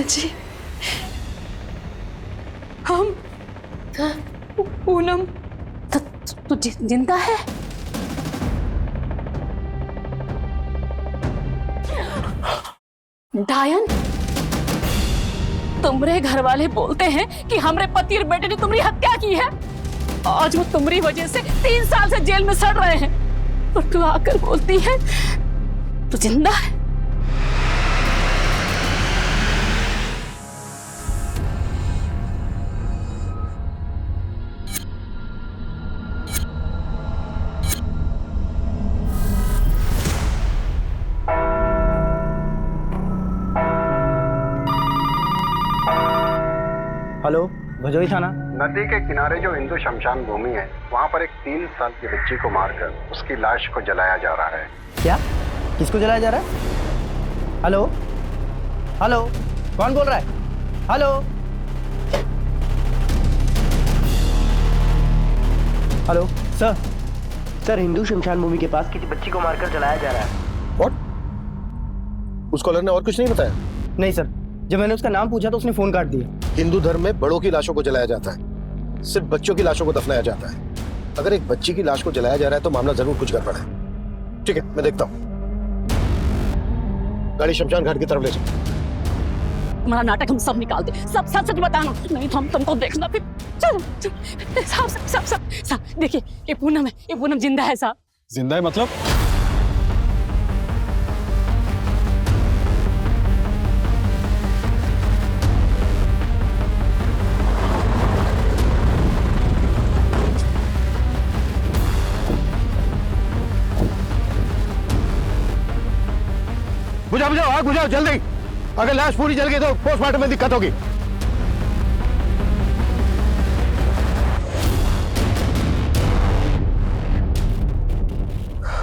जी, हम पूनम तू जिंदा है? डायन, तुम्हारे घर वाले बोलते हैं कि हमारे पति और बेटे ने तुम्हारी हत्या की है। आज वो तुम्हारी वजह से 3 साल से जेल में सड़ रहे हैं और तू आकर बोलती है तू जिंदा है। हेलो, भजोई थाना। नदी के किनारे जो हिंदू शमशान भूमि है, वहाँ पर एक 3 साल की बच्ची को मारकर उसकी लाश को जलाया जा रहा है। क्या? किसको जलाया जा रहा है? हेलो हेलो, कौन बोल रहा है? Hello hello sir, sir Hindu शमशान भूमि के पास किसी बच्ची को मारकर जलाया जा रहा है। व्हाट? उस कॉलर ने और कुछ नहीं बताया? नहीं सर, जब मैंने उसका नाम पूछा तो उसने फोन काट दिया। हिंदू धर्म में बड़ों की लाशों को जलाया जाता है, सिर्फ बच्चों की लाशों को दफनाया जाता है। अगर एक बच्ची की लाश को जलाया जा रहा है तो मामला जरूर कुछ गड़बड़ है। ठीक है, मैं देखता हूँ। गाड़ी शमशान घाट की तरफ ले जाओ। तुम्हारा नाटक हम सब निकाल दे, सब सच सच बताना, नहीं तो हम तुमको देखना फिर। चलो साहब साहब साहब साहब देखिए, ये पूनम है, ये पूनम जिंदा है साहब। जिंदा है मतलब? बुझाओ बुझाओ, आग बुझाओ जल्दी। अगर लाश पूरी जल गई तो पोस्टमार्टम में दिक्कत होगी।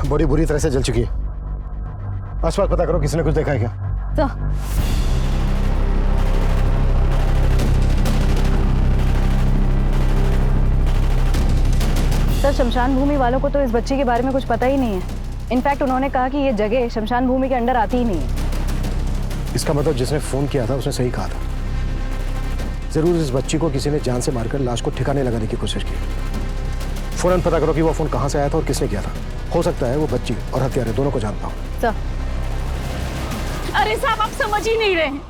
बॉडी बुरी तरह से जल चुकी है। आसपास पता करो किसी ने कुछ देखा है क्या? तो सर, शमशान भूमि वालों को तो इस बच्ची के बारे में कुछ पता ही नहीं है। इनफैक्ट उन्होंने कहा कि ये जगह शमशान भूमि के अंडर आती ही नहीं है। इसका मतलब जिसने फोन किया था उसने सही कहा था। जरूर इस बच्ची को किसी ने जान से मारकर लाश को ठिकाने लगाने की कोशिश की। फौरन पता करो कि वो फोन कहां से आया था और किसने किया था। हो सकता है वो बच्ची और हत्यारे दोनों को जानता हूं। सर, अरे साहब, आप समझ ही नहीं रहे हैं,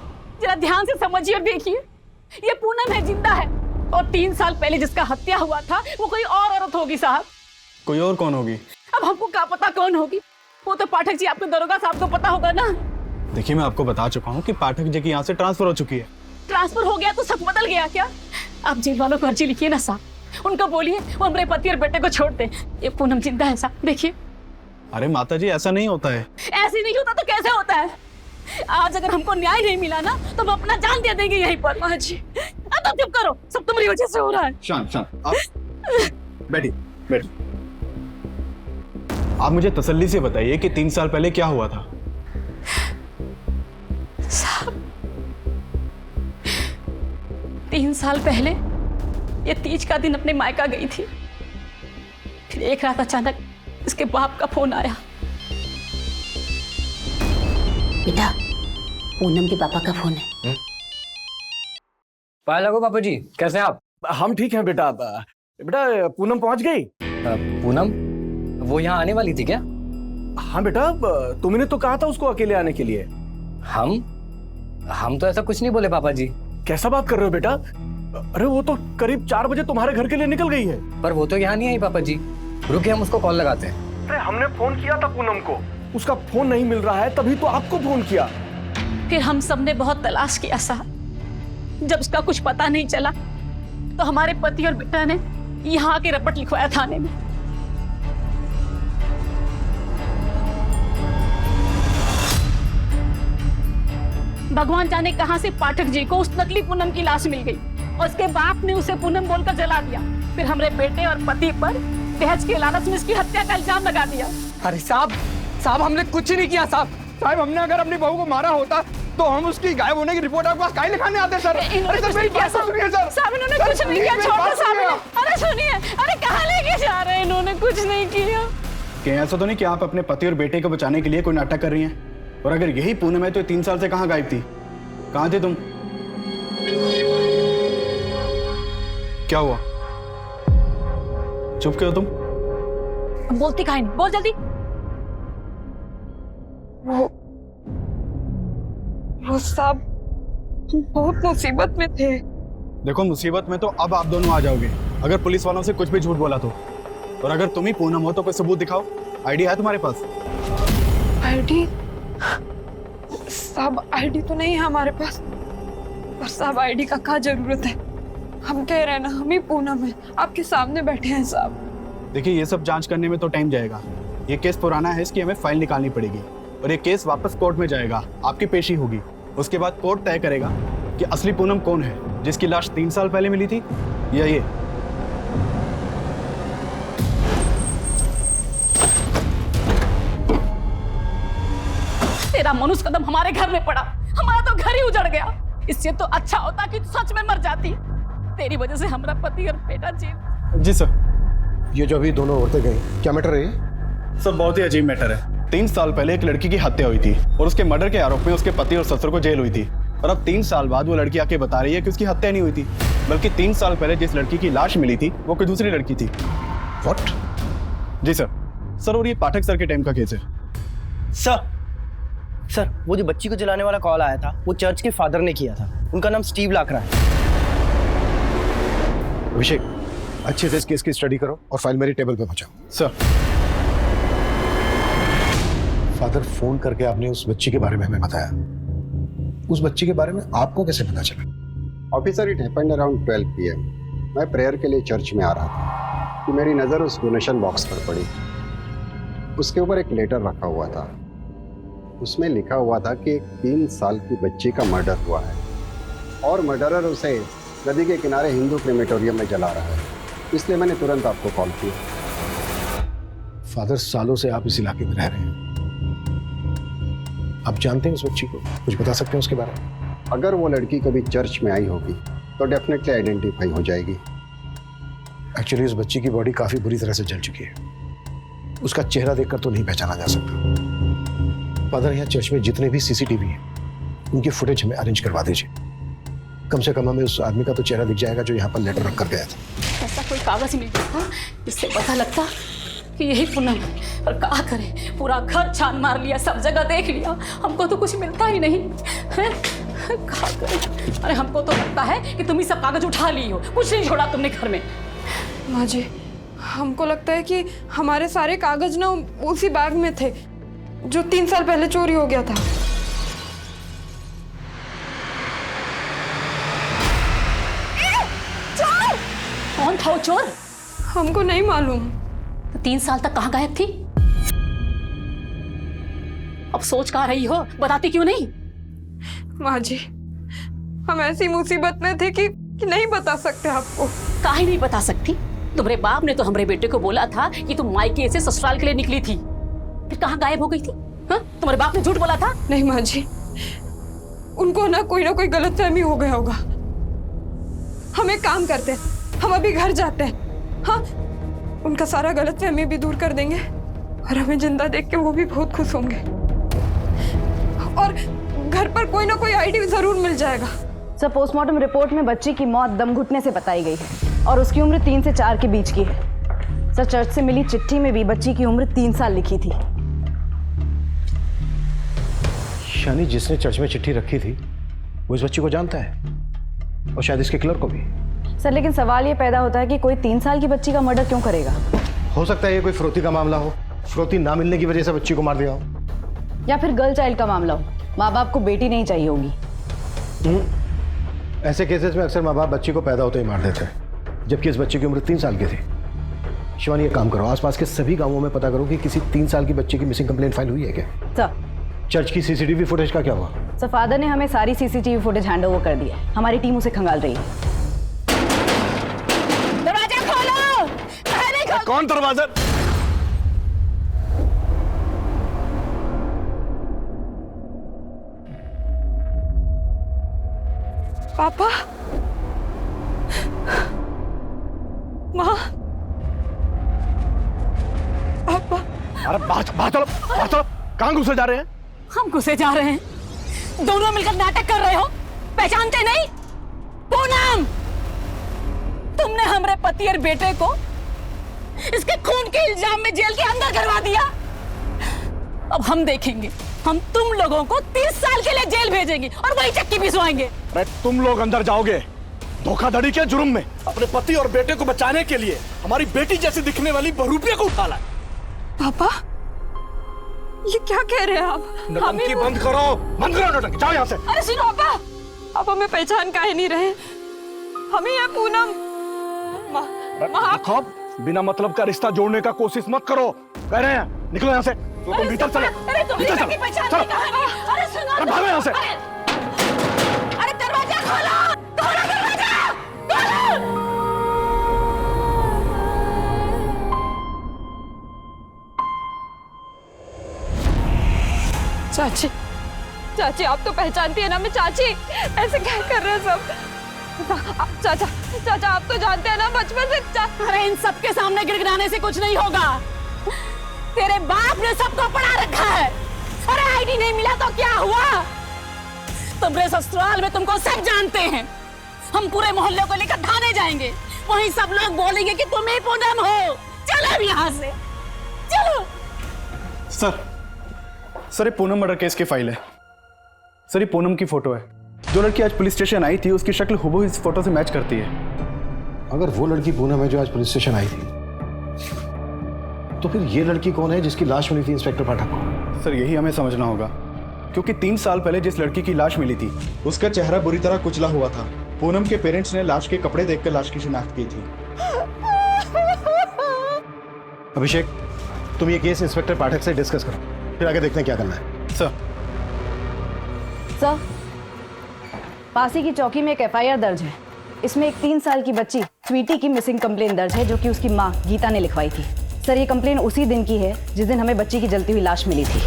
जरा ध्यान से समझिए और देखिए। ये पूनम है, जिंदा है, और 3 साल पहले जिसका हत्या हुआ था वो कोई और औरत होगी साहब। कोई और कौन होगी? अब हमको क्या पता कौन होगी, वो तो पाठक जी आपके दरोगा साहब को पता होगा ना। देखिए, मैं आपको बता चुका हूँ कि पाठक जी की यहाँ से ट्रांसफर हो चुकी है। ट्रांसफर हो गया तो सब बदल गया क्या? आप जेल वालों को अर्जी लिखिए ना साहब, उनको बोलिए वो हमारे पति और बेटे को छोड़ दे। ये पूनम जिंदा है साहब, देखिए। अरे माता जी, ऐसा नहीं होता है। ऐसे नहीं होता तो कैसे होता है? आज अगर हमको न्याय नहीं मिला ना तो हम अपना जान दे देंगे यहीं पर। माँ जी, अब चुप करो, सब तुम्हारी वजह से हो रहा है। शांत शांत, आप बैठिए बैठिए। आप मुझे तसल्ली से बताइए कि 3 साल पहले क्या हुआ था? साहब, 3 साल पहले ये तीज का दिन अपने मायका गई थी। फिर एक रात अचानक इसके बाप का फोन आया। बेटा, पूनम के पापा का फोन है। पाया लगो पापा जी, कैसे हैं आप? हम ठीक हैं बेटा। बेटा, पूनम पहुंच गई? पूनम वो यहाँ आने वाली थी क्या? हाँ बेटा, तुमने तो कहा था उसको अकेले आने के लिए। हम तो ऐसा कुछ नहीं बोले पापा जी। कैसा बात कर रहे हो बेटा? अरे वो तो करीब 4 बजे तुम्हारे घर के लिए निकल गई है। पर वो तो यहाँ नहीं आई पापा जी। रुकिए, हम उसको कॉल लगाते हैं। अरे हमने फोन किया था पूनम को, उसका फोन नहीं मिल रहा है, तभी तो आपको फोन किया। फिर हम सबने बहुत तलाश किया साहब। जब उसका कुछ पता नहीं चला तो हमारे पति और बेटा ने यहाँ आके रपट लिखवाया थाने में। भगवान जाने कहां से पाठक जी को उस नकली पूनम की लाश मिल गई और उसके बाप ने उसे पूनम बोलकर जला दिया। फिर हमारे बेटे और पति पर दहेज के लालच में इसकी हत्या का इल्जाम लगा दिया। अरे साहब, हमने कुछ नहीं किया साहब। साहब, हमने अगर अपनी बहू को मारा होता तो हम उसकी गायब होने की रिपोर्ट आपके पास काहे लिखाने आते सर? इन्होंने कुछ नहीं किया सर। साहब, इन्होंने कुछ नहीं किया, छोड़ो साहब। अरे सुनिए, अरे कहाँ लेके जा रहे हैं? इन्होंने कुछ नहीं किया। कहीं ऐसा तो नहीं कि आप अपने पति और बेटे को बचाने के लिए कोई नाटक कर रही हैं? और अगर यही पूनम है तो 3 साल से कहाँ गायब थी? कहाँ थे तुम? क्या हुआ? चुप क्यों तुम? बोलती काहे नहीं? बोल जल्दी। वो सब बहुत मुसीबत में थे। देखो, मुसीबत में तो अब आप दोनों आ जाओगे अगर पुलिस वालों से कुछ भी झूठ बोला तो। और अगर तुम ही पूनम हो तो कोई सबूत दिखाओ। आईडी है तुम्हारे पास? आईडी? सब आईडी तो नहीं है हमारे पास, पर सब आईडी का क्या जरूरत है? हम कह रहे हैं ना, हम ही पूनम है, आपके सामने बैठे हैं साहब। देखिए, ये सब जांच करने में तो टाइम जाएगा। ये केस पुराना है, इसकी हमें फाइल निकालनी पड़ेगी और ये केस वापस कोर्ट में जाएगा, आपकी पेशी होगी। उसके बाद कोर्ट तय करेगा कि असली पूनम कौन है, जिसकी लाश 3 साल पहले मिली थी या ये। तेरा मनुष्य कदम हमारे घर में पड़ा, हमारा तो घर ही उजड़ गया। इससे तो अच्छा होता कि सच में मर जाती। तेरी वजह से हमारा पति और बेटा जेल। जी सर। ये जो अभी दोनों औरतें गई, क्या मैटर है ये? सर, बहुत ही अजीब मैटर है। 3 साल पहले एक लड़की की हत्या हुई थी और उसके मर्डर के आरोप में उसके पति और ससुर को जेल हुई थी। और अब 3 साल बाद वो लड़की आके बता रही है कि उसकी हत्या नहीं हुई थी, बल्कि 3 साल पहले जिस लड़की की लाश मिली थी वो कोई दूसरी लड़की थी। What? Ji sir. सर, और ये पाठक सर के टाइम का केस है। सर, वो जो बच्ची को जलाने वाला कॉल आया था, वो चर्च के फादर ने किया था। उनका नाम स्टीव लाकरा है। अभिषेक, अच्छे से इस केस की स्टडी करो और फाइल मेरी टेबल पे पहुंचाओ। सर। फादर, फोन करके आपने उस बच्ची के बारे में हमें बताया। उस बच्ची के बारे में आपको कैसे पता चला? Officer, it happened around 12 PM। मैं प्रेयर के लिए चर्च में आ रहा था कि मेरी नज़र उस डोनेशन बॉक्स पर पड़ी। उसके ऊपर एक लेटर रखा हुआ था। उसमें लिखा हुआ था कि एक 3 साल की बच्ची का मर्डर हुआ है और मर्डरर उसे नदी के किनारे हिंदू क्रेमेटोरियम में जला रहा है। इसलिए मैंने तुरंत आपको कॉल किया। फादर, सालों से आप इस इलाके में रह रहे हैं, आप जानते हैं उस बच्ची को? कुछ बता सकते हैं उसके बारे में? अगर वो लड़की कभी चर्च में आई होगी तो डेफिनेटली आइडेंटिफाई हो जाएगी। एक्चुअली उस बच्ची की बॉडी काफी बुरी तरह से जल चुकी है। उसका चेहरा देखकर तो नहीं पहचाना जा सकता। फादर, यहाँ चर्च में जितने भी सीसीटीवी हैं उनकी फुटेज हमें अरेंज करवा दीजिए। कम से कम हमें उस आदमी का तो चेहरा दिख जाएगा जो यहाँ पर लेटर रख कर गया था। ऐसा कोई कागज मिल जाता इससे पता लगता कि यही पूनम है। और क्या करें, पूरा घर छान मार लिया, सब जगह देख लिया, हमको तो कुछ मिलता ही नहीं है। क्या करें? अरे हमको तो लगता है कि तुम ही सब कागज उठा ली हो, कुछ नहीं छोड़ा तुमने घर में। माँ जी, हमको लगता है कि हमारे सारे कागज ना उसी बैग में थे जो 3 साल पहले चोरी हो गया था। चोर? कौन था वो चोर? हमको नहीं मालूम। तो 3 साल तक कहाँ गायब थी? अब सोच कहाँ रही हो, बताती क्यों नहीं? माँ जी, हम ऐसी मुसीबत में थे कि नहीं बता सकते आपको। काहे नहीं बता सकती? तुम्हारे बाप ने तो हमारे बेटे को बोला था कि तुम मायके से ससुराल के लिए निकली थी, फिर कहाँ गायब हो गई थी? हाँ? तुम्हारे बाप ने झूठ बोला था? नहीं माँ जी, उनको ना कोई गलतफहमी हो गया होगा। हम एक काम करते हैं, हम अभी घर जाते हैं। हाँ, उनका सारा गलतफहमी भी दूर कर देंगे और हमें जिंदा देख के वो भी बहुत खुश होंगे। और घर पर कोई ना कोई आईडी जरूर मिल जाएगा। सर, पोस्टमार्टम रिपोर्ट में बच्ची की मौत दम घुटने से बताई गई है और उसकी उम्र 3 से 4 के बीच की है। सर, चर्च से मिली चिट्ठी में भी बच्ची की उम्र 3 साल लिखी थी। यानी जिसने चर्च में चिट्ठी रखी थी वो इस बच्ची को जानता है और शायद इसके किलर को भी। सर, लेकिन सवाल ये पैदा होता है कि कोई 3 साल की बच्ची का मर्डर क्यों करेगा? हो सकता है ये कोई फिरौती का मामला हो, फिरौती ना मिलने की वजह से बच्ची को मार दिया हो, या फिर गर्ल चाइल्ड का मामला हो, माँ बाप को बेटी नहीं चाहिए होगी। ऐसे केसेस में अक्सर माँ बाप बच्ची को पैदा होते ही मार देते हैं, जबकि इस बच्ची की उम्र 3 साल की थी। शिवानी, ये काम करो, आसपास के सभी गांवों में पता करो कि किसी 3 साल की बच्ची की मिसिंग कंप्लेंट फाइल हुई है क्या। सर, चर्च की सीसीटीवी फुटेज का क्या हुआ? सर, फादर ने हमें सारी सीसीटीवी फुटेज हैंड ओवर कर दिया है। हमारी टीम उसे खंगाल रही है। दरवाजा खोलो! कौन दरवाजा? पापा, माँ, पापा। अरे बाहर चलो, कहाँ घुसे जा रहे हैं? हम घुसे जा रहे हैं, दोनों मिलकर नाटक कर रहे हो, पहचानते नहीं? पूनम! तुमने हमारे पति और बेटे को इसके खून के इल्जाम में जेल के अंदर करवा दिया। अब हम देखेंगे, हम तुम लोगों को 30 साल के लिए जेल भेजेंगे और वही चक्की भिजवाएंगे। अरे तुम लोग अंदर जाओगे धोखाधड़ी के जुर्म में। अपने पति और बेटे को बचाने के लिए हमारी बेटी जैसी दिखने वाली बहरूपिया को उठा लाए। पापा, ये क्या कह रहे हैं आप? नौटंकी बंद करो, बंद करो नौटंकी, जाओ यहाँ से। अरे सुनो पापा, आप हमें पहचान काहे नहीं रहे? हमें यह पूनम देखो, बिना मतलब का रिश्ता जोड़ने का कोशिश मत करो, कह रहे हैं। निकलो यहाँ से। तुम भीतर चलो, भीतर चलो, चलो। अरे भागो यहाँ से। अरे दरवाजा खोलो, खोलो दरवाजा, खोलो। चाची, चाची आप तो पहचानती है ना मैं चाची, ऐसे क्या कर रहे हैं सब? चाचा, चाचा आप तो जानते हैं ना बचपन से। अरे इन सबके सामने गिड़गिड़ाने से कुछ नहीं होगा। तेरे बाप ने सबको पढ़ा रखा है। अरे आईडी नहीं मिला तो क्या हुआ? तुम्हारे ससुराल में तुमको सब जानते हैं। हम पूरे मोहल्ले को लेकर थाने जाएंगे, वहीं सब लोग बोलेंगे कि तुम ही पूनम हो। चलो अब यहाँ से, चलो। सर ये पूनम मर्डर केस की फाइल है। सर ये पूनम की फोटो है। जो लड़की आज पुलिस स्टेशन आई थी उसकी शक्ल हुबहू इस फोटो से मैच करती है। अगर वो लड़की पूनम है जो आज पुलिस स्टेशन आई थी, तो फिर ये लड़की कौन है जिसकी लाश मिली थी इंस्पेक्टर पाठक को? सर यही हमें समझना होगा, क्योंकि 3 साल पहले जिस लड़की की लाश मिली थी उसका चेहरा बुरी तरह कुचला हुआ था। पूनम के पेरेंट्स ने लाश के कपड़े देखकर लाश की शिनाख्त की थी। अभिषेक, तुम ये केस इंस्पेक्टर पाठक से डिस्कस करो, फिर आगे देखते हैं क्या करना है। सर पासी की चौकी में एक एफआईआर दर्ज है। इसमें एक 3 साल की बच्ची स्वीटी की मिसिंग कंप्लेन दर्ज है, जो कि उसकी माँ गीता ने लिखवाई थी। सर ये कंप्लेन उसी दिन की है जिस दिन हमें बच्ची की जलती हुई लाश मिली थी।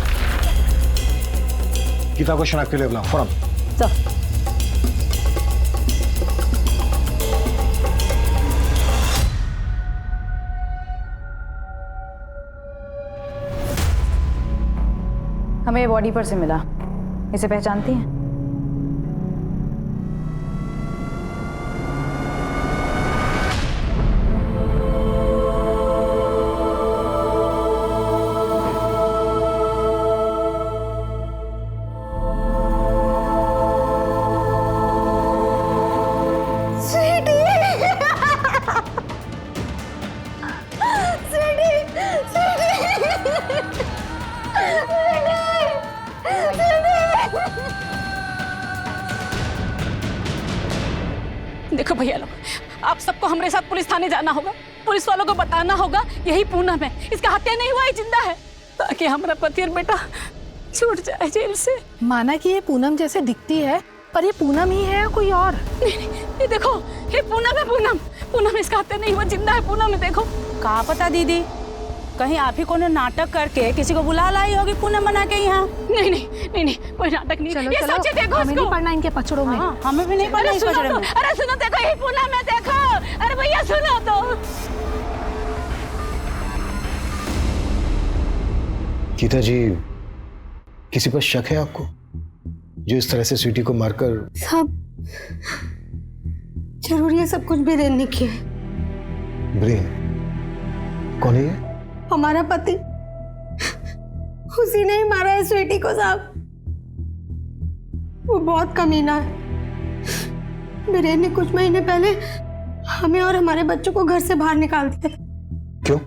गीता को शनाख्त के लिए बुलाओ फौरन। सर हमें बॉडी पर से मिला, इसे पहचानती हैं? देखो भैया लोग, आप सबको हमारे साथ पुलिस थाने जाना होगा। पुलिस वालों को बताना होगा यही पूनम है, इसका हत्या नहीं हुआ है, जिंदा है, ताकि हमारा पति और बेटा छूट जाए जेल से। माना कि ये पूनम जैसे दिखती है, पर ये पूनम ही है या कोई और? नहीं, ये देखो, ये पूनम है। पूनम इसका हत्या नहीं हुआ, जिंदा है पूनम है। देखो। कहाँ पता दीदी, कहीं आप ही को नाटक करके किसी को बुला लाई होगी पूनम बना के यहाँ। नहीं, कोई नाटक नहीं। चलो, ये चलो, सच्ची देखो, हमें नहीं पढ़ना इनके पचड़ों में। हमें भी नहीं पढ़ना इस पचड़े में। अरे सुनो, देखो यही पूनम है, देखो। अरे भैया सुनो तो। गीता जी, किसी पर शक है आपको जो इस तरह से स्वीटी को मारकर? सब जरूरी है, सब कुछ बीरेन ने किया है। ब्रेन कौन है ये? हमारा पति, उसी ने ही मारा है स्वीटी को साहब। वो बहुत कमीना है। बीरेन ने कुछ महीने पहले हमें और हमारे बच्चों को घर से बाहर निकाल दिया था।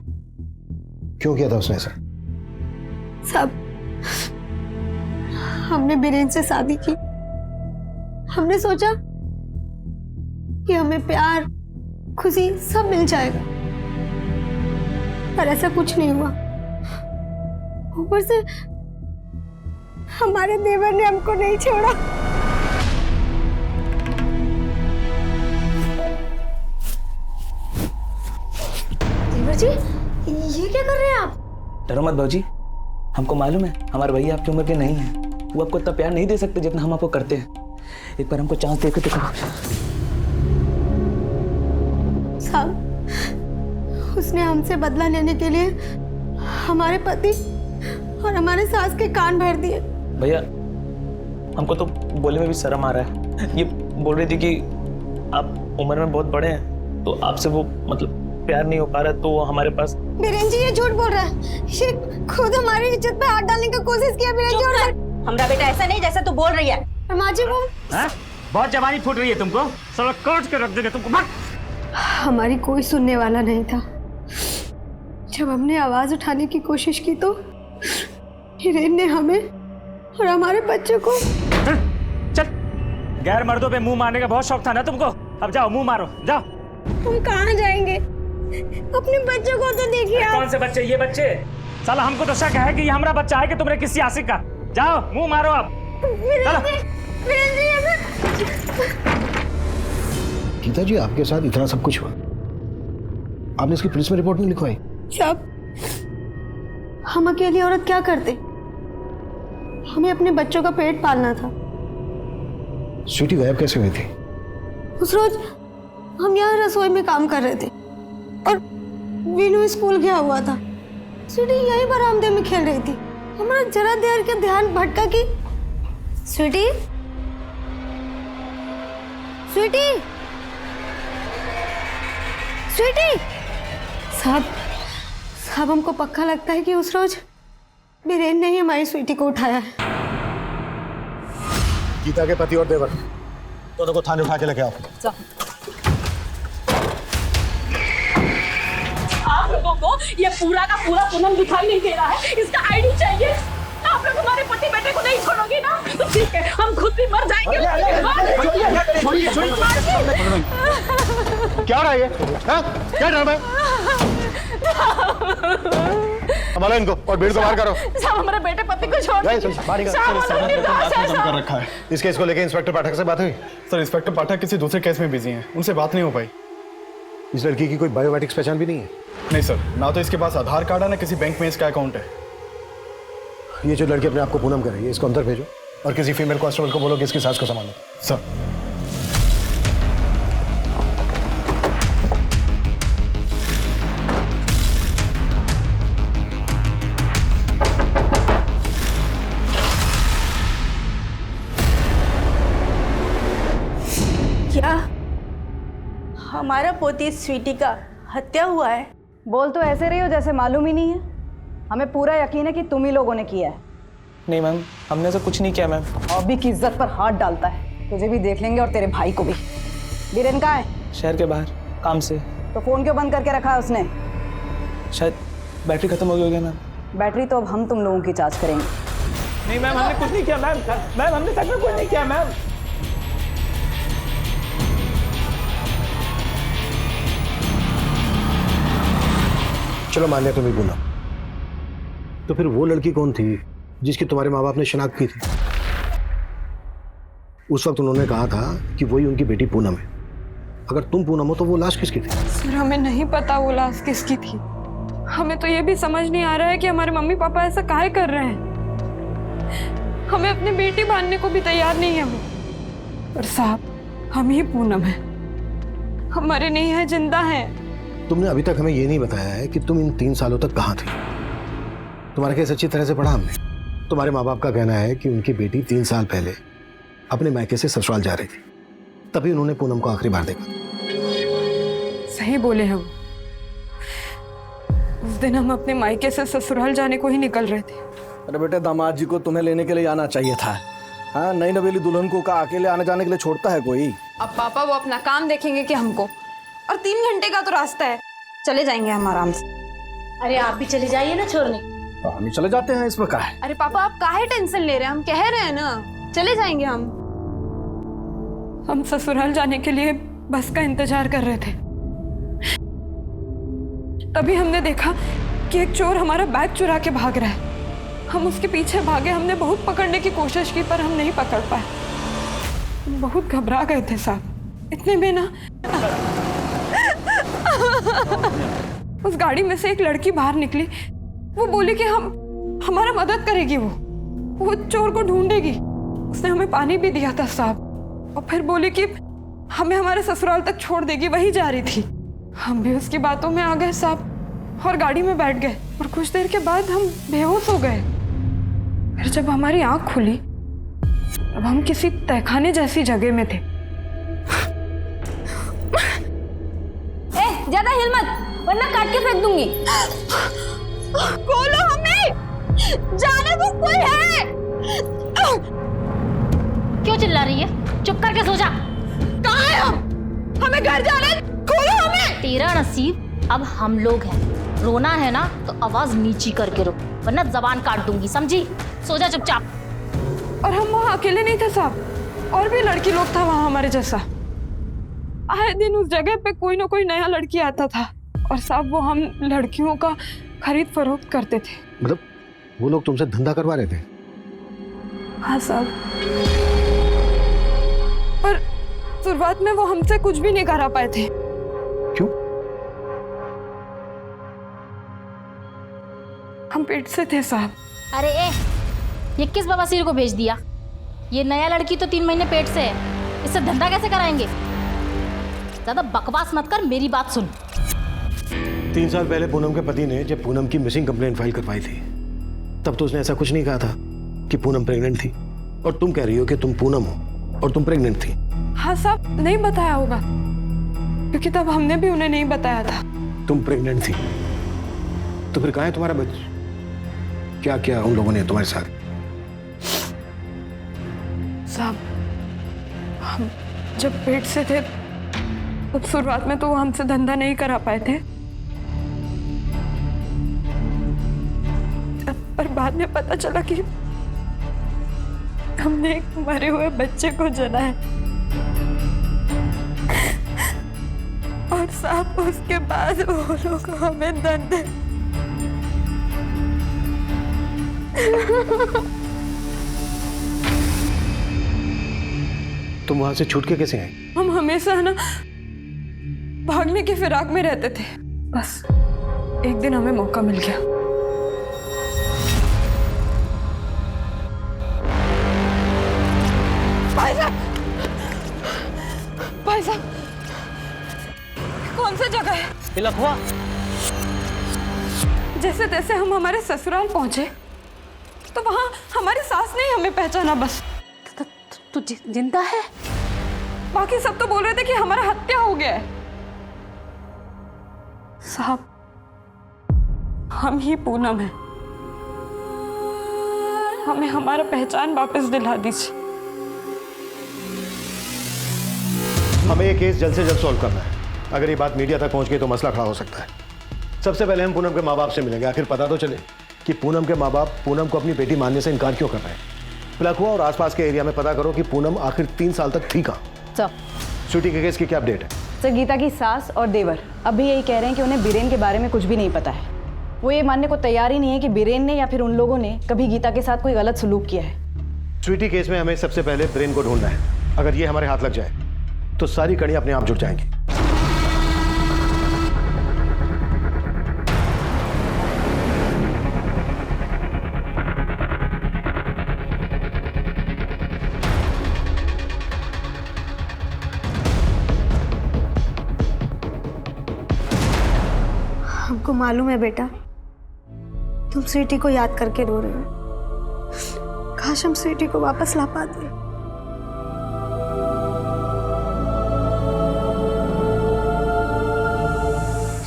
क्यों किया था उसने ऐसा? सब हमने बीरेन से शादी की। हमने सोचा कि हमें प्यार, खुशी सब मिल जाएगा, पर ऐसा कुछ नहीं हुआ। ऊपर से हमारे देवर ने हमको नहीं छोड़ा। देवर जी, ये क्या कर रहे हैं आप? डरो मत भाजी, हमको मालूम है हमारे भैया आपकी उम्र के नहीं है। वो आपको इतना प्यार नहीं दे सकते जितना हम आपको करते हैं। एक बार हमको चांस देकर दिखाओ। साहब, उसने हमसे बदला लेने के लिए हमारे पति और हमारे सास के कान भर दिए। भैया, हमको तो बोलने में भी शर्म आ रहा है। ये बोल रही थी कि आप उम्र में बहुत बड़े हैं तो आपसे वो मतलब प्यार नहीं हो पा रहा, तो वो हमारे पास। बीरेन जी ये झूठ बोल रहा है, ये खुद हमारी इज्जत पे हाथ डालने की कोशिश किया। बीरेन जी और हमारा बेटा ऐसा नहीं जैसा तू बोल रही है। माँ जी वो बहुत जवानी फूट रही है तुमको, साला काट के रख देंगे तुमको। भाग। हमारी कोई सुनने वाला नहीं था। जब हमने आवाज उठाने की कोशिश की तो हिरेन ने हमें और हमारे बच्चों को। चल, गैर मर्दों पे मुंह मारने का बहुत शौक था ना तुमको, अब जाओ मुंह मारो, जाओ। हम कहाँ जाएंगे? अपने बच्चों को तो देखिए आप। कौन से बच्चे? ये बच्चे? साला हमको तो शक है कि ये हमारा बच्चा है कि तुमने किसी आशिक का। जाओ मुंह मारो अब। गीता जी आपके साथ इतना सब कुछ हुआ, आपने इसकी पुलिस में रिपोर्ट नहीं लिखवाई? सब हम अकेली औरत क्या करते? हमें अपने बच्चों का पेट पालना था। स्वीटी गायब कैसे हुई थी? उस रोज हम यहाँ रसोई में काम कर रहे थे और वीनू स्कूल गया हुआ था। स्वीटी यही बरामदे में खेल रही थी। हमारा जरा देर के ध्यान भटका कि स्वीटी स्वीटी स्वीटी। साहब हमको पक्का लगता है कि उस रोज बीरेन ने ही हमारी स्वीटी को उठाया है। गीता के पति और देवर दोनों को थाने उठा के लेके आओ। आप लोगों को ये पूरा का पूरा पूनम दिखाई नहीं दे रहा है, इसका आईडी चाहिए। आप लोग हमारे पति बेटे को नहीं छोड़ोगे ना, तो ठीक है, हम खुद भी मर जाएंगे। क्या रहा है ये? क्या ड्रामा है? संभालो इनको और भीड़ को बाहर करो। साहब हमारे बेटे पति को छोड़ कर रखा है। इस केस को लेकर इंस्पेक्टर पाठक से बात हुई? सर इंस्पेक्टर पाठक किसी दूसरे केस में बिजी हैं, उनसे बात नहीं हो पाई। इस लड़की की कोई बायोमेट्रिक्स पहचान भी नहीं है? नहीं सर, ना तो इसके पास आधार कार्ड है ना किसी बैंक में इसका अकाउंट है। ये जो लड़की अपने आप को पूनम कर रही है, इसको अंदर भेजो और किसी फीमेल कांस्टेबल को बोलो कि इसकी सास को संभालो। सर क्या हमारा पोती स्वीटी का हत्या हुआ है? बोल तो ऐसे रही हो जैसे मालूम ही नहीं है। हमें पूरा यकीन है कि तुम ही लोगों ने किया है। नहीं मैम, हमने ऐसा कुछ नहीं किया मैम। अभी की इज्जत पर हाथ डालता है, तुझे भी देख लेंगे और तेरे भाई को भी। बीरेन कहाँ है? शहर के बाहर काम से। तो फोन क्यों बंद करके रखा है उसने? शायद बैटरी खत्म हो गई होगी मैम। बैटरी तो अब हम तुम लोगों की जांच करेंगे। नहीं मैम, हमने कुछ नहीं किया मैम। मैम हमने सच में कुछ नहीं किया मैम। चलो मान लिया तुम्हें पूनम, तो फिर वो लड़की कौन थी जिसकी तुम्हारे माँ बाप ने शिनाख्त की थी? उस वक्त उन्होंने कहा था कि वही उनकी बेटी पूनम है। अगर तुम पूनम हो तो वो लाश किसकी थी? सर हमें नहीं पता वो लाश किसकी थी। हमें तो ये भी समझ नहीं आ रहा है कि हमारे मम्मी पापा ऐसा काहे कर रहे हैं। हमें अपनी बेटी मानने को भी तैयार नहीं है वो। पर साहब हम ही पूनम है, हमारे नहीं है, जिंदा है। तुमने अभी तक हमें ये नहीं बताया है कि तुम इन 3 सालों तक कहाँ थी। तुम्हारा केस अच्छी तरह से पढ़ा हमने। तुम्हारे माँ बाप का कहना है कि उनकी बेटी 3 साल पहले अपने मायके से ससुराल जा रही थी, तभी उन्होंने पूनम को आखिरी बार देखा। सही बोले हैं वो। उस दिन हम अपने मायके से ससुराल जाने को ही निकल रहे थे। अरे बेटे, दामाद जी को तुम्हें लेने के लिए आना चाहिए था। हाँ, नई नवेली दुल्हन को का अकेले आने जाने के लिए छोड़ता है कोई? अब पापा वो अपना काम देखेंगे कि हमको, और 3 घंटे का तो रास्ता है, चले जाएंगे हम आराम से। अरे आप भी चले जाइए ना छोड़ने। हम ही चले जाते हैं, इसमें क्या है? अरे पापा आप काहे टेंशन ले रहे हैं, हम कह रहे हैं ना चले जाएंगे हम। हम ससुराल जाने के लिए बस का इंतजार कर रहे थे, तभी हमने देखा कि एक चोर हमारा बैग चुरा के भाग रहा है। हम उसके पीछे भागे, हमने बहुत पकड़ने की कोशिश की पर हम नहीं पकड़ पाए। बहुत घबरा गए थे साहब। इतने में ना उस गाड़ी में से एक लड़की बाहर निकली। वो बोली कि हमारा मदद करेगी, वो चोर को ढूंढेगी। उसने हमें पानी भी दिया था साहब, और फिर बोली कि हमें हमारे ससुराल तक छोड़ देगी, वही जा रही थी। हम भी उसकी बातों में आ गए साहब और गाड़ी में बैठ गए, और कुछ देर के बाद हम बेहोश हो गए। फिर जब हमारी आंख खुली तब हम किसी तहखाने जैसी जगह में थे। काट के फेंक दूंगी। खोलो हमें, जाने वो कोई है। क्यों चिल्ला रही है? चुप करके सो जा। कहाँ है हम? हमें घर जाना है, खोलो हमें। तेरा नसीब अब हम लोग हैं। रोना है ना तो आवाज नीची करके रो, वरना जबान काट दूंगी, समझी? सो जा चुपचाप। और हम वहाँ अकेले नहीं थे साहब, और भी लड़की लोग था वहाँ हमारे जैसा। आए दिन उस जगह पे कोई ना कोई नया लड़की आता था, और साहब वो हम लड़कियों का खरीद फरोख्त करते थे। मतलब वो लोग तुमसे धंधा करवा रहे थे? हाँ साहब, पर शुरुआत में वो हमसे कुछ भी नहीं करा पाए थे। क्यों? हम पेट से थे साहब। अरे ये किस बवासीर को भेज दिया? ये नया लड़की तो 3 महीने पेट से है, इससे धंधा कैसे कराएंगे? ज्यादा बकवास मत कर, मेरी बात सुन। 3 साल पहले पूनम के पति ने जब पूनम की मिसिंग कंप्लेंट फाइल करवाई थी, तब तो उसने ऐसा कुछ नहीं कहा था कि पूनम प्रेग्नेंट थी, और तुम कह रही हो कि तुम पूनम हो और तुम प्रेग्नेंट थी। हाँ साहब, नहीं बताया होगा, क्योंकि तब हमने भी उन्हें नहीं बताया था। तुम प्रेग्नेंट थी तो फिर कहाँ है तुम्हारा बच्चा? क्या क्या उन लोगों ने तुम्हारे साथ? साहब, हम जब पेट से थे तब शुरुआत में तो वो हमसे धंधा नहीं करा पाए थे, पर बाद में पता चला कि हमने एक मरे हुए बच्चे को जना है। और साहब उसके बाद वो लोग हमें धंधे तुम वहां से छूट के कैसे आए? हम हमेशा ना भागने की फिराक में रहते थे, बस एक दिन हमें मौका मिल गया। भाई साहब, भाई साहब, कौन सा जगह है? लखवा। जैसे तैसे हम हमारे ससुराल पहुंचे तो वहां हमारी सास ने हमें पहचाना। बस तू जिंदा है? बाकी सब तो बोल रहे थे कि हमारा हत्या हो गया है। साहब, हम ही पूनम है, हमें हमारा पहचान वापस दिला दीजिए। हमें ये केस जल्द से जल्द सॉल्व करना है। अगर ये बात मीडिया तक पहुंच गई तो मसला खड़ा हो सकता है। सबसे पहले हम पूनम के माँ बाप से मिलेंगे, आखिर पता तो चले कि पूनम के माँ बाप पूनम को अपनी बेटी मानने से इनकार क्यों कर रहे हैं। लखवा और आसपास के एरिया में पता करो कि पूनम आखिर 3 साल तक थी कहाँ। सर, स्वीटी के केस की क्या अपडेट है? सर, गीता की सास और देवर अब भी यही कह रहे हैं कि उन्हें बीरेन के बारे में कुछ भी नहीं पता है। वो ये मानने को तैयार ही नहीं है कि बीरेन ने या फिर उन लोगों ने कभी गीता के साथ कोई गलत सलूक किया है। स्वीटी केस में हमें सबसे पहले ब्रेन को ढूंढना है। अगर ये हमारे हाथ लग जाए तो सारी कड़ियां अपने आप जुड़ जाएंगी। हमको मालूम है बेटा, तुम स्वीटी को याद करके रो रहे हो। काश हम स्वीटी को वापस ला पाते।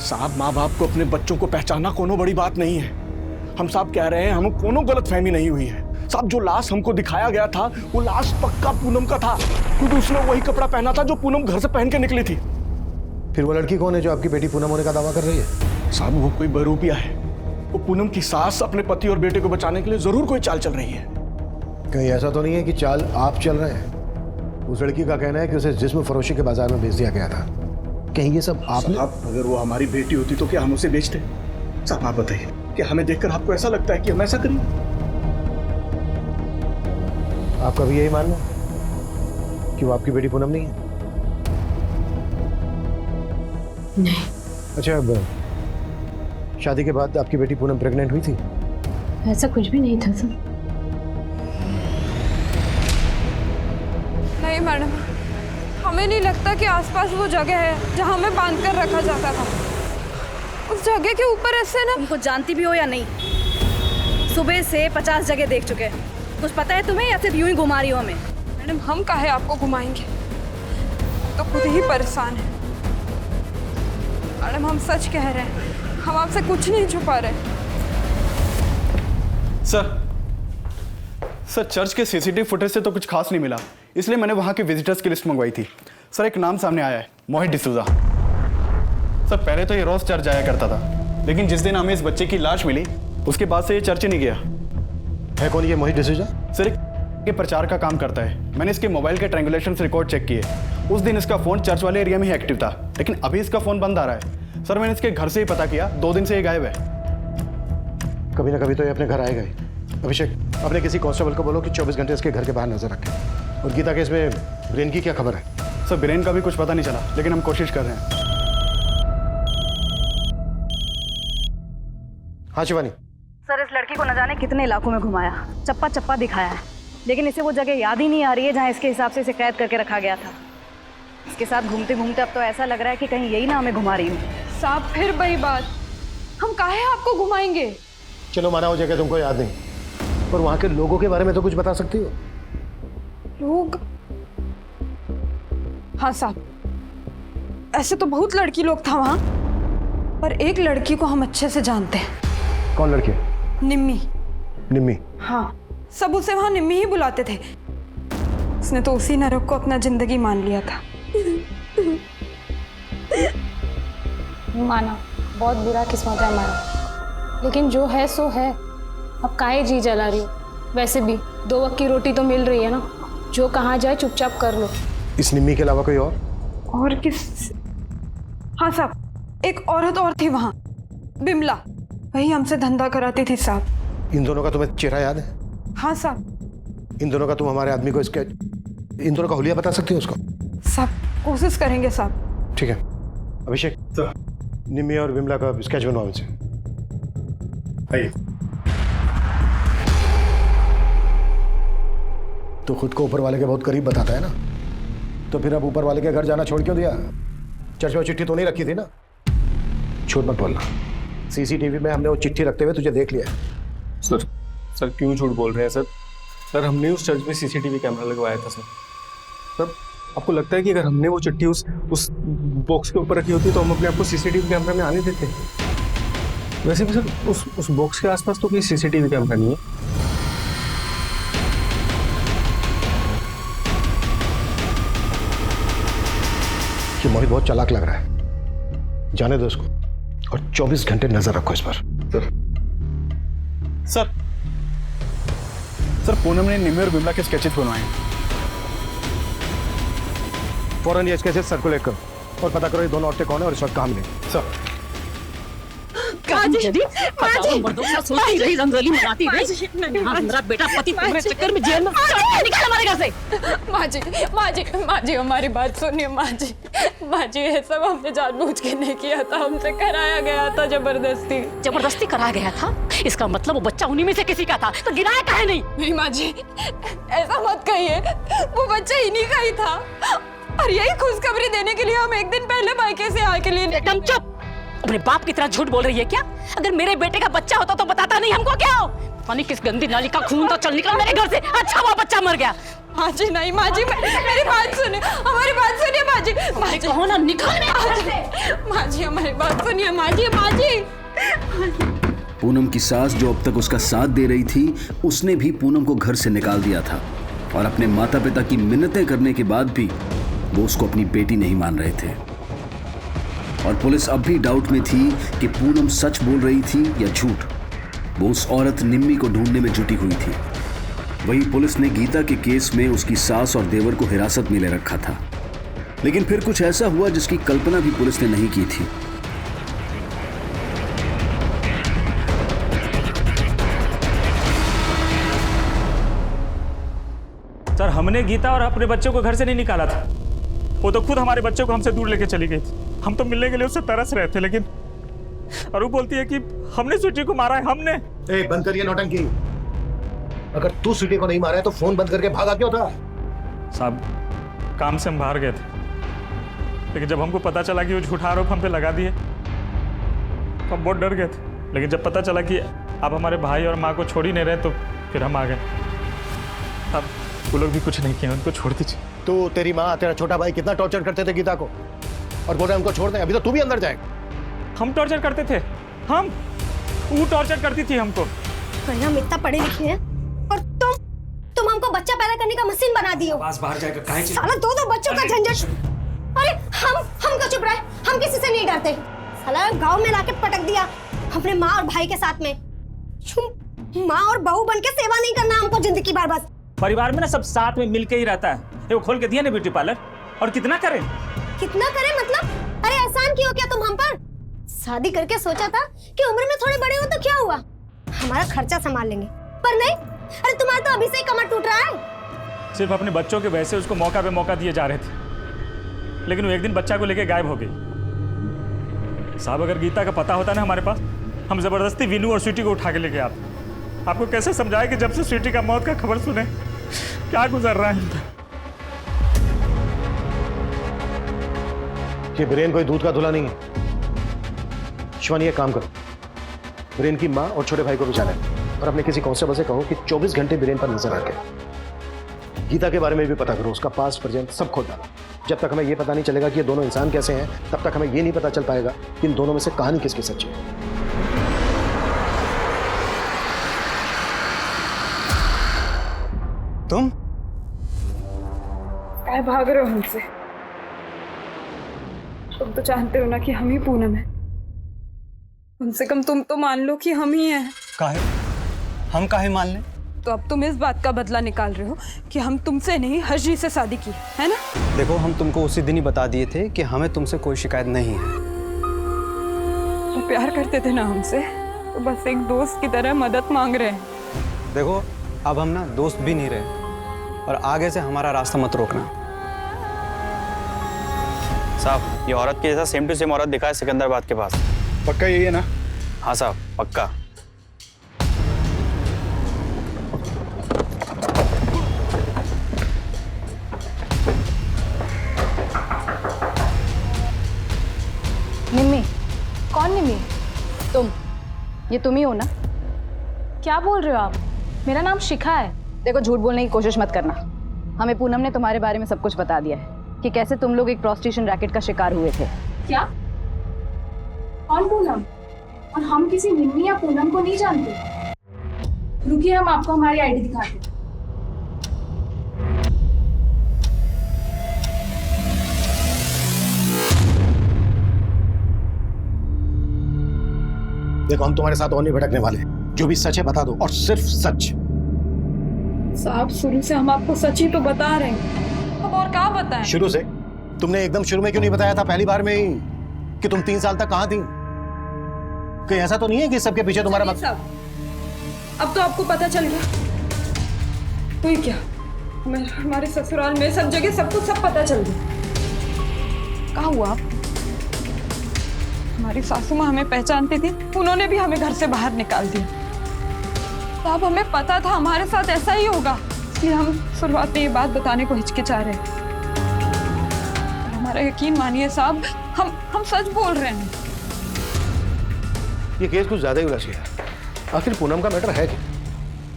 साहब, माँ बाप को अपने बच्चों को पहचानना कोनो बड़ी बात नहीं है। हम साहब कह रहे हैं हमें कोनो गलतफहमी नहीं हुई है। साहब, जो लाश हमको दिखाया गया था वो लाश पक्का पूनम का था, क्योंकि उसने वही कपड़ा पहना था जो पूनम घर से पहन के निकली थी। फिर वो लड़की कौन है जो आपकी बेटी पूनम होने का दावा कर रही है? साहब, वो कोई बहरूपिया है। वो पूनम की सास अपने पति और बेटे को बचाने के लिए जरूर कोई चाल चल रही है। कहीं ऐसा तो नहीं है कि चाल आप चल रहे हैं? उस लड़की का कहना है कि उसे जिस्म फरोशी के बाजार में बेच दिया गया था। कहीं ये सब आपने? अगर वो हमारी बेटी होती तो क्या हम उसे बेचते? साहब, आप बताइए, क्या हमें देखकर आपको ऐसा लगता है कि हम ऐसा करें? आपका भी यही मानना है कि वो आपकी बेटी पूनम नहीं है? नहीं। अच्छा, अब शादी के बाद आपकी बेटी पूनम प्रेग्नेंट हुई थी? ऐसा कुछ भी नहीं था सर। नहीं मैडम, हमें नहीं लगता कि आसपास वो जगह है जहां हमें बांध कर रखा जाता था। उस जगह के ऊपर ऐसे ना। तुमको जानती भी हो या नहीं, सुबह से 50 जगह देख चुके हैं। कुछ पता है तुम्हें या सिर्फ यूं ही घुमा रही हो हमें? मैडम, हम काहे आपको घुमाएंगे, तो खुद ही परेशान है। मैडम, हम सच कह रहे हैं, हम आपसे कुछ नहीं छुपा रहे। सर चर्च के सीसीटीवी फुटेज से तो कुछ खास नहीं मिला, इसलिए मैंने वहाँ के विजिटर्स की लिस्ट मंगवाई थी। सर एक नाम सामने आया है, मोहित डिसूजा। सर पहले तो ये रोज चर्च जाया करता था, लेकिन जिस दिन हमें इस बच्चे की लाश मिली उसके बाद से ये चर्च ही नहीं गया। है कौन ये मोहित डिसूजा? सर के प्रचार का काम करता है। मैंने इसके मोबाइल के ट्रायंगुलेशन रिकॉर्ड चेक किए। उस दिन इसका फोन चर्च वाले एरिया में ही एक्टिव था, लेकिन अभी इसका फोन बंद आ रहा है। सर मैंने इसके घर से ही पता किया, 2 दिन से ये गायब है। कभी ना कभी तो ये अपने घर आएगा ही। अभिषेक, अपने किसी कांस्टेबल को बोलो कि 24 घंटे इसके घर के बाहर नजर रखें। और गीता के इसमें ब्रेन की क्या खबर है? सर ब्रेन का भी कुछ पता नहीं चला, लेकिन हम कोशिश कर रहे हैं। हाँ शिवानी। सर इस लड़की को न जाने कितने इलाकों में घुमाया, चप्पा चप्पा दिखाया है, लेकिन इसे वो जगह याद ही नहीं आ रही है जहाँ इसके हिसाब से इसे कैद करके रखा गया था। इसके साथ घूमते घूमते अब तो ऐसा लग रहा है कि कहीं यही ना हमें घुमा रही हूँ। साहब फिर वही बात, हम काहे आपको घुमाएंगे? चलो माना हो जगह तुमको याद नहीं, पर वहाँ के लोगों के बारे में तो कुछ बता सकती हो? लोग? हाँ साहब, ऐसे तो बहुत लड़की लोग था वहाँ, पर एक लड़की को हम अच्छे से जानते हैं। कौन लड़की? निम्मी। निम्मी? हाँ, सब उसे वहाँ निम्मी ही बुलाते थे। उसने तो उसी नरक को अपना जिंदगी मान लिया था। माना बहुत बुरा किस्मत है हमारा, लेकिन जो है सो है। अब काहे जी जला रही हो? वैसे भी 2 वक्त की रोटी तो मिल रही है ना, जो कहाँ जाए चुपचाप कर लो। इस निम्मी के अलावा कोई और किस? हाँ साहब, एक औरत और थी वहाँ, बिमला, वही हमसे धंधा कराती थी साहब। इन दोनों का तुम्हें चेहरा याद है? हाँ साहब। इन दोनों का तुम हमारे आदमी को इसके, इन दोनों का हुलिया बता सकती हो उसको? साहब कोशिश करेंगे साहब। ठीक है अभिषेक, निम्मी और बिमला का स्केच बनवाओ इनसे। आइए। तो खुद को ऊपर वाले के बहुत करीब बताता है ना, तो फिर अब ऊपर वाले के घर जाना छोड़ क्यों दिया? चर्च में चिट्ठी तो नहीं रखी थी ना? झूठ मत बोलना, सीसीटीवी में हमने वो चिट्ठी रखते हुए तुझे देख लिया। सर क्यों झूठ बोल रहे हैं सर? सर हमने उस चर्च में सीसीटीवी कैमरा लगवाया था सर। आपको लगता है कि अगर हमने वो चिट्ठी उस बॉक्स के ऊपर रखी होती तो हम अपने आप को सीसीटीवी कैमरा में आने देते? वैसे भी सर उस बॉक्स के आसपास तो कोई सीसीटीवी कैमरा नहीं है। ये मोहित बहुत चालाक लग रहा है, जाने दो उसको और 24 घंटे नजर रखो इस पर। सर पूनम ने निम्मी और बिमला के स्केचेस बनवाए हैं। फौरन ये स्केचेस सर्कुलेट करो और पता करो ये दोनों औरतें कौन है और इस वक्त कहाँ मिलेंगी। सर सोचती रही, रंगोली मनाती रही। मेरा बेटा पति तुम्हारे चक्कर में जेल में निकाल हमारे घर से। माँ जी हमारी बात सुनिए। माँ जी ये सब हमने जानबूझ के नहीं किया था, हमसे कराया गया था जबरदस्ती कराया गया था? इसका मतलब वो बच्चा उन्हीं में से किसी का था, तो गिराया काहे नहीं? माँ जी ऐसा मत कहिए, वो बच्चा इन्हीं का ही था और यही खुशखबरी देने के लिए हम एक दिन पहले मायके से आके लिए। एकदम चुप, अपने बाप की तरह झूठ बोल रही है क्या? अगर मेरे बेटे का बच्चा होता तो बताता नहीं हमको क्या हो? पानी किस गंदी नाली का खून तो चल निकला मेरे घर से। अच्छा वो बच्चा मर गया। माँ जी नहीं, माँ जी मेरी बात सुनिए, हमारी बात सुनिए माँ जी। माँ जी कहो ना निकलने। माँ जी हमारी बात सुनिए। माँ जी पूनम की सास जो अब तक उसका साथ दे रही थी, उसने भी पूनम को घर से निकाल दिया था और अपने माता पिता की मिन्नतें करने के बाद भी वो उसको अपनी बेटी नहीं मान रहे थे। और पुलिस अब भी डाउट में थी कि पूनम सच बोल रही थी या झूठ। वो उस औरत निम्मी को ढूंढने में जुटी हुई थी। वहीं पुलिस ने गीता के केस में उसकी सास और देवर को हिरासत में ले रखा था, लेकिन फिर कुछ ऐसा हुआ जिसकी कल्पना भी पुलिस ने नहीं की थी। सर हमने गीता और अपने बच्चों को घर से नहीं निकाला था, वो तो खुद हमारे बच्चों को हमसे दूर लेके चली गई थी। हम तो मिलने के लिए उससे तरस रहे थे, लेकिन और वो बोलती है कि हमने स्वीटी को मारा है। हमने? बंद करिए नौटंकी। अगर तू स्वीटी को नहीं मारा है तो फोन बंद करके भागा क्यों था? साहब काम से हम बाहर गए थे, लेकिन जब हमको पता चला कि वो झूठा आरोप हम पे लगा दिए तो हम बहुत डर गए थे। लेकिन जब पता चला कि आप हमारे भाई और माँ को छोड़ ही नहीं रहे तो फिर हम आ गए। अब वो लोग भी कुछ नहीं किए, उनको छोड़ दीजिए। तू, तेरी माँ, तेरा छोटा भाई कितना टॉर्चर करते थे गीता को और बोल रहे उनको छोड़ दे। अभी तो तू भी अंदर जाएगा। हम टॉर्चर करते थे? हम वो टॉर्चर करती थी हमको। भाई हम इतना पढ़े लिखे हैं और तुम हमको बच्चा पैदा करने का मशीन बना दिए हो। आवाज बाहर जाएगा, काहे चिल्ला? साला दो बच्चों का झंझट। अरे हम क्यों चुप रहे? हम किसी से नहीं डरते। साला गांव में लाके पटक दिया अपने माँ और भाई के साथ में। माँ और बहू बन के सेवा नहीं करना हमको जिंदगी भर बस। परिवार में ना सब साथ में मिलके ही रहता है। वो खोल के दिया ना ब्यूटी पार्लर, और कितना करें? कितना करें मतलब? अरे एहसान क्यों किया तुम हम पर? शादी करके सोचा था कि उम्र में थोड़े बड़े हो तो क्या हुआ, हमारा खर्चा संभाल लेंगे, पर नहीं। अरे तुम्हारा तो अभी से ही कमर टूट रहा है। सिर्फ अपने बच्चों के वैसे उसको मौका पे मौका दिए जा रहे थे, लेकिन वो एक दिन बच्चा को लेके गायब हो गई। साहब अगर गीता का पता होता ना हमारे पास, हम जबरदस्ती विनू और स्वीटी को उठा के लेके आते। आपको कैसे समझाया कि जब से स्वीटी का मौत का खबर सुने क्या गुजर रहा है। ये बीरेन कोई दूध का धुला नहीं है। शिवानी एक काम करो, बीरेन की माँ और छोटे भाई को बचाना है और अपने किसी कांस्टेबल से कहो कि 24 घंटे बीरेन पर नजर रखे। गीता के बारे में भी पता करो, उसका पास्ट प्रेजेंट सब खोल डालो। जब तक हमें यह पता नहीं चलेगा कि ये दोनों इंसान कैसे हैं, तब तक हमें यह नहीं पता चल पाएगा कि इन दोनों में से कहानी किसकी सच्ची है। तुम क्या भाग रहे हो हमसे? तुम तो जानते हो ना कि हम ही पूनम है। कम से कम तुम तो मान लो कि हम ही हैं। काहे? हम काहे मान लें? तो अब तुम इस बात का बदला निकाल रहे हो कि हम तुमसे नहीं हर्षी से शादी की है ना? देखो हम तुमको उसी दिन ही बता दिए थे कि हमें तुमसे कोई शिकायत नहीं है। तो प्यार करते थे ना हमसे, तो बस एक दोस्त की तरह मदद मांग रहे हैं। देखो अब हम ना दोस्त भी नहीं रहे, और आगे से हमारा रास्ता मत रोकना। साहब ये औरत के जैसा सेम टू सेम औरत दिखा है सिकंदराबाद के पास। पक्का यही है ना? हाँ साहब पक्का। निम्मी? कौन निम्मी? तुम? ये तुम ही हो ना? क्या बोल रहे हो आप? मेरा नाम शिखा है। देखो झूठ बोलने की कोशिश मत करना। हमें पूनम ने तुम्हारे बारे में सब कुछ बता दिया है कि कैसे तुम लोग एक प्रोस्टिट्यूशन रैकेट का शिकार हुए थे। क्या? कौन पूनम? और हम किसी निम्मी या पूनम को नहीं जानते। रुकिए हम आपको हमारी आईडी दिखाते हैं। देखो हम तुम्हारे साथ और नहीं भटकने वाले। जो भी सच है बता दो, और सिर्फ सच। साहब शुरू से हम आपको सच ही तो बता रहे हैं, अब और क्या बताएं? शुरू से? तुमने एकदम शुरू में क्यों नहीं बताया था पहली बार में ही कि तुम 3 साल तक कहां थी? कहीं ऐसा तो नहीं है कि सबके पीछे तुम्हारा अब तो आपको पता चल गया। तो ये क्या, हमारे ससुराल में सब जगह सबको सब पता चल गया। कहाँ हुआ आप? हमारी सासू माँ हमें पहचानती थी, उन्होंने भी हमें घर से बाहर निकाल दिया। तो अब हमें पता था हमारे साथ ऐसा ही होगा, इसलिए हम शुरुआत में ये बात बताने को हिचकिचा रहे हैं। हमारा यकीन मानिए साहब, हम सच बोल रहे हैं। ये केस कुछ ज्यादा ही उलझ गया। आखिर पूनम का मैटर है क्या?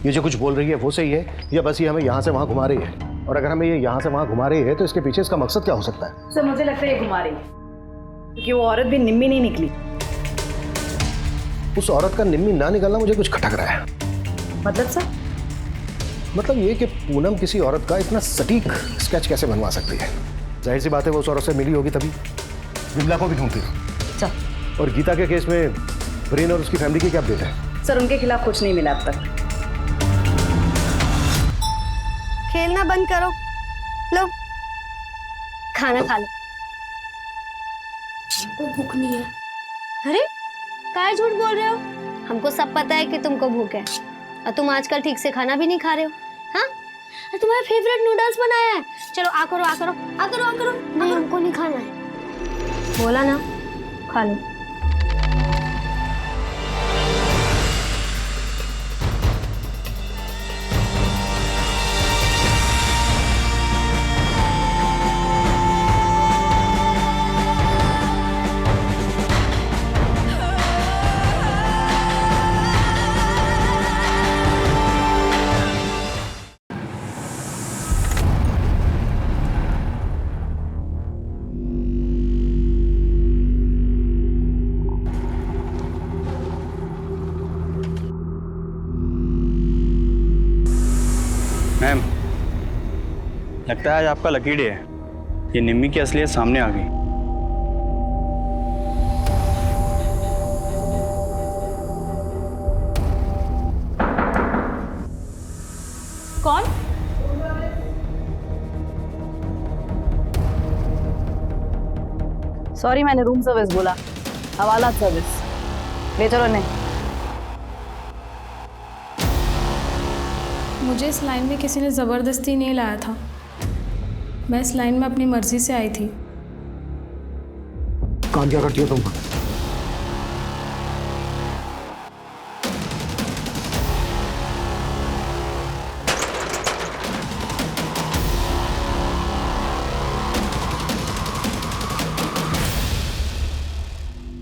ये जो कुछ बोल रही है वो सही है, या बस ये हमें यहाँ से वहाँ घुमा रही है? और अगर हमें ये यहाँ से वहाँ घुमा रही है तो इसके पीछे इसका मकसद क्या हो सकता है? सर मुझे लगता है ये घुमा रही है, क्योंकि वो औरत भी निम्मी नहीं निकली। उस औरत का निम्मी ना निकलना मुझे कुछ खटक रहा है। मतलब सर? मतलब ये कि पूनम किसी औरत का इतना सटीक स्केच कैसे बनवा सकती है? जाहिर सी बात है वो उस औरत से मिली होगी, तभी विमला को भी ढूंढती थी। और गीता के केस में ब्रेन और उसकी फैमिली की क्या अपडेट है? सर उनके खिलाफ कुछ नहीं मिला अब तक। खेलना बंद करो, लो खाना खा लो। भूख नहीं है। अरे काय झूठ बोल रहे हो? हमको सब पता है कि तुमको भूख है, और तुम आजकल ठीक से खाना भी नहीं खा रहे हो। हाँ, तुम्हारा फेवरेट नूडल्स बनाया है। चलो आ करो आ करो आ करो आ करो। नहीं हमको नहीं खाना है, बोला ना, खा लो। लगता है आज आपका लकी डे है। ये निम्मी की असलियत सामने आ गई। कौन? सॉरी, मैंने रूम सर्विस बोला। हवाला सर्विस ले चलो। नहीं, मुझे इस लाइन में किसी ने ज़बरदस्ती नहीं लाया था। मैं इस लाइन में अपनी मर्जी से आई थी। काम क्या करती हो तुम?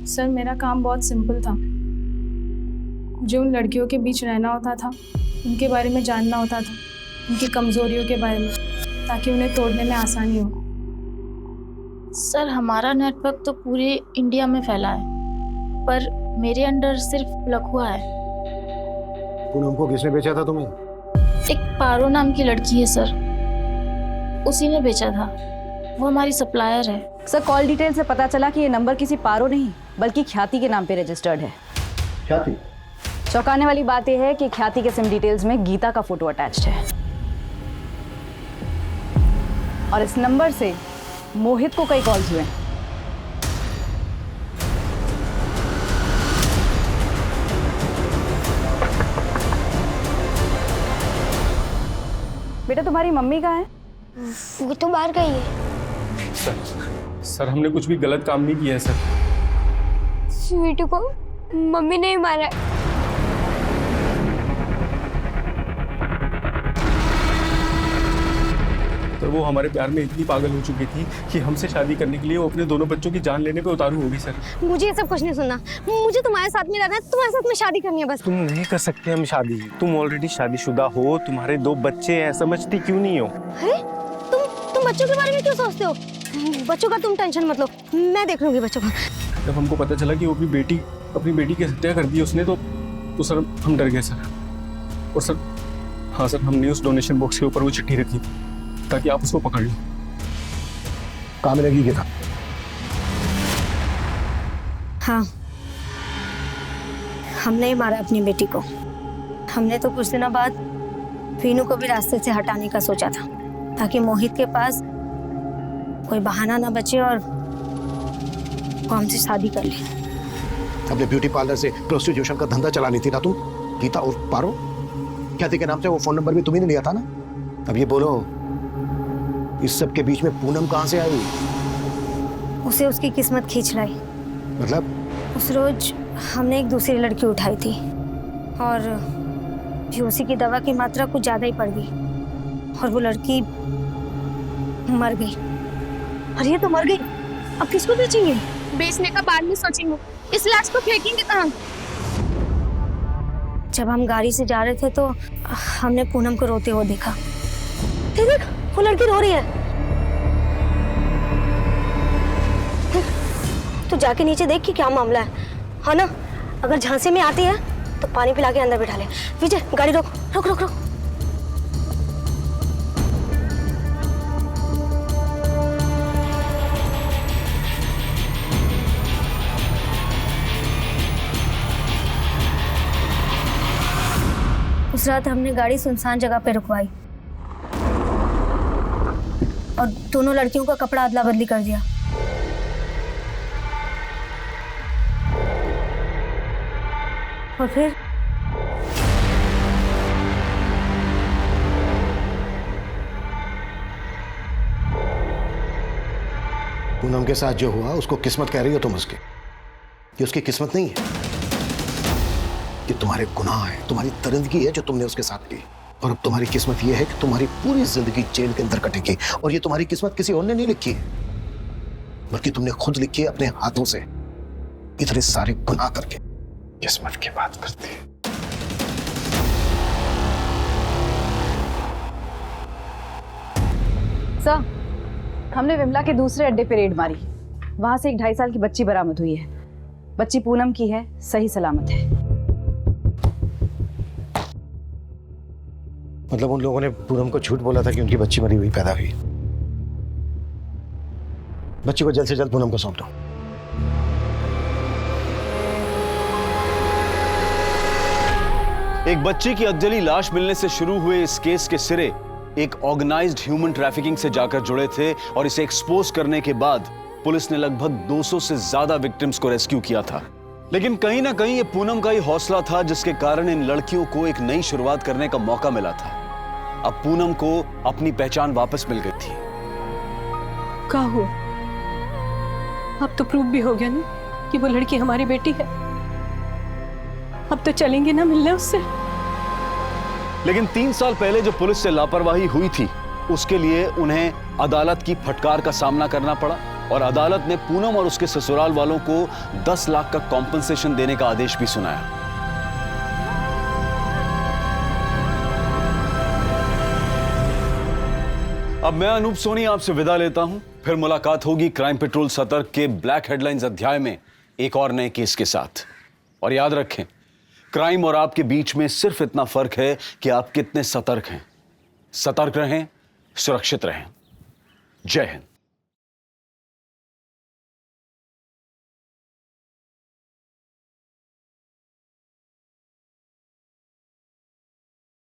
सर, मेरा काम बहुत सिंपल था। मुझे उन लड़कियों के बीच रहना होता था, उनके बारे में जानना होता था, उनकी कमजोरियों के बारे में, ताकि उन्हें तोड़ने में आसानी हो। सर, हमारा नेटवर्क तो पूरे इंडिया में फैला है, पर मेरे अंडर सिर्फ लखुआ है। पूनम को किसने बेचा था तुम्हें? एक पारो नाम की लड़की है सर, उसी ने बेचा था। वो हमारी सप्लायर है। सर, कॉल डिटेल से पता चला कि ये नंबर किसी पारो नहीं बल्कि ख्याति के नाम पे रजिस्टर्ड है। ख्याति? चौंकाने वाली बात यह है कि ख्याति के सिम डिटेल्स में गीता का फोटो अटैच्ड है, और इस नंबर से मोहित को कई कॉल्स हुए। बेटा, तुम्हारी मम्मी कहाँ है? वो तो बाहर गई है। सर, हमने कुछ भी गलत काम नहीं किया है सर। स्वीटू को मम्मी ने ही मारा है। तो वो हमारे प्यार में इतनी पागल हो चुकी थी कि हमसे शादी करने के लिए वो अपने दोनों बच्चों की जान लेने पे उतारू होगी सर। मुझे ये सब कुछ नहीं सुनना। मुझे तुम्हारे साथ में रहना है, तुम्हारे साथ में शादी करनी है बस। तुम नहीं कर सकते हम शादी। तुम ऑलरेडी शादीशुदा हो, तुम्हारे 2 बच्चे हैं, समझती क्यों नहीं हो? अरे तुम बच्चों के बारे में क्यों सोचते हो? बच्चों का तुम टेंशन मत लो, मैं देख लूंगी बच्चों का। जब हमको पता चला कि वो अपनी बेटी की हत्या कर दी उसने, तो सर हम डर गए सर। और सर, हाँ सर, हमने उस डोनेशन बॉक्स के ऊपर वो चिट्ठी रखी थी ताकि आप उसको पकड़ लो। कहाँ मिलेगी गीता? हाँ, हमने ही मारा अपनी बेटी को। हमने तो कुछ दिनों बाद वीनू को भी रास्ते से हटाने का सोचा था, ताकि मोहित के पास कोई बहाना ना बचे और वो हमसे शादी कर ले। अपने ब्यूटी पार्लर से प्रोस्टिट्यूशन का धंधा चलानी थी ना तुम? गीता और पारो ख्याति के नाम से वो फोन नंबर भी तुम्ही ने लिया था ना? अब ये बोलो, इस सब के बीच में पूनम कहाँ से आई? उसे उसकी किस्मत खींच लाई। मतलब? उस रोज हमने एक दूसरी लड़की उठाई थी और भी उसी की दवा की मात्रा कुछ ज्यादा ही पड़ गई और वो लड़की मर गई। अरे ये तो मर गई, अब किसको बेचेंगे? बेचने का बाद में सोचेंगे, इस लाश को फेंकेंगे कहाँ? जब हम गाड़ी से जा रहे थे तो हमने पूनम को रोते हुए देखा। देख, वो लड़की रो रही है। तो जाके नीचे देख कि क्या मामला है ना? अगर झांसे में आती है तो पानी पिला के अंदर बिठा ले। विजय, गाड़ी रोक रोक रोक रोक। उस रात हमने गाड़ी सुनसान जगह पे रुकवाई और दोनों लड़कियों का कपड़ा अदला बदली कर दिया। और फिर पूनम के साथ जो हुआ उसको किस्मत कह रही हो तुम उसकी? ये उसकी किस्मत नहीं है, ये तुम्हारे गुनाह है, तुम्हारी दरिंदगी है जो तुमने उसके साथ की। और अब तुम्हारी किस्मत ये है कि तुम्हारी पूरी जिंदगी जेल के अंदर कटेगी। और ये तुम्हारी किस्मत किसी और ने नहीं लिखी है, बल्कि तुमने खुद लिखी है अपने हाथों से, इतने सारे गुनाह करके। किस्मत की बात करती है। सर, हमने विमला के दूसरे अड्डे पे रेड मारी। वहां से एक 2.5 साल की बच्ची बरामद हुई है। बच्ची पूनम की है, सही सलामत है। मतलब उन लोगों ने पूनम को झूठ बोला था कि उनकी बच्ची मरी हुई पैदा हुई। बच्ची को जल्द से जल्द पूनम को सौंप दो। एक बच्ची की अधजली लाश मिलने से शुरू हुए इस केस के सिरे एक ऑर्गेनाइज्ड ह्यूमन ट्रैफिकिंग से जाकर जुड़े थे और इसे एक्सपोज करने के बाद पुलिस ने लगभग 200 से ज्यादा विक्टिम्स को रेस्क्यू किया था। लेकिन कहीं ना कहीं ये पूनम का ही हौसला था जिसके कारण इन लड़कियों को एक नई शुरुआत करने का मौका मिला था। अब पूनम को अपनी पहचान वापस मिल गई थी। क्या हुआ? अब तो प्रूव भी हो गया ना कि वो लड़की हमारी बेटी है। अब तो चलेंगे ना मिलने उससे। लेकिन 3 साल पहले जो पुलिस से लापरवाही हुई थी उसके लिए उन्हें अदालत की फटकार का सामना करना पड़ा और अदालत ने पूनम और उसके ससुराल वालों को 10 लाख का कॉम्पनसेशन देने का आदेश भी सुनाया। अब मैं अनूप सोनी आपसे विदा लेता हूं। फिर मुलाकात होगी क्राइम पेट्रोल सतर्क के ब्लैक हेडलाइंस अध्याय में एक और नए केस के साथ। और याद रखें, क्राइम और आपके बीच में सिर्फ इतना फर्क है कि आप कितने सतर्क हैं। सतर्क रहें, सुरक्षित रहें। जय हिंद।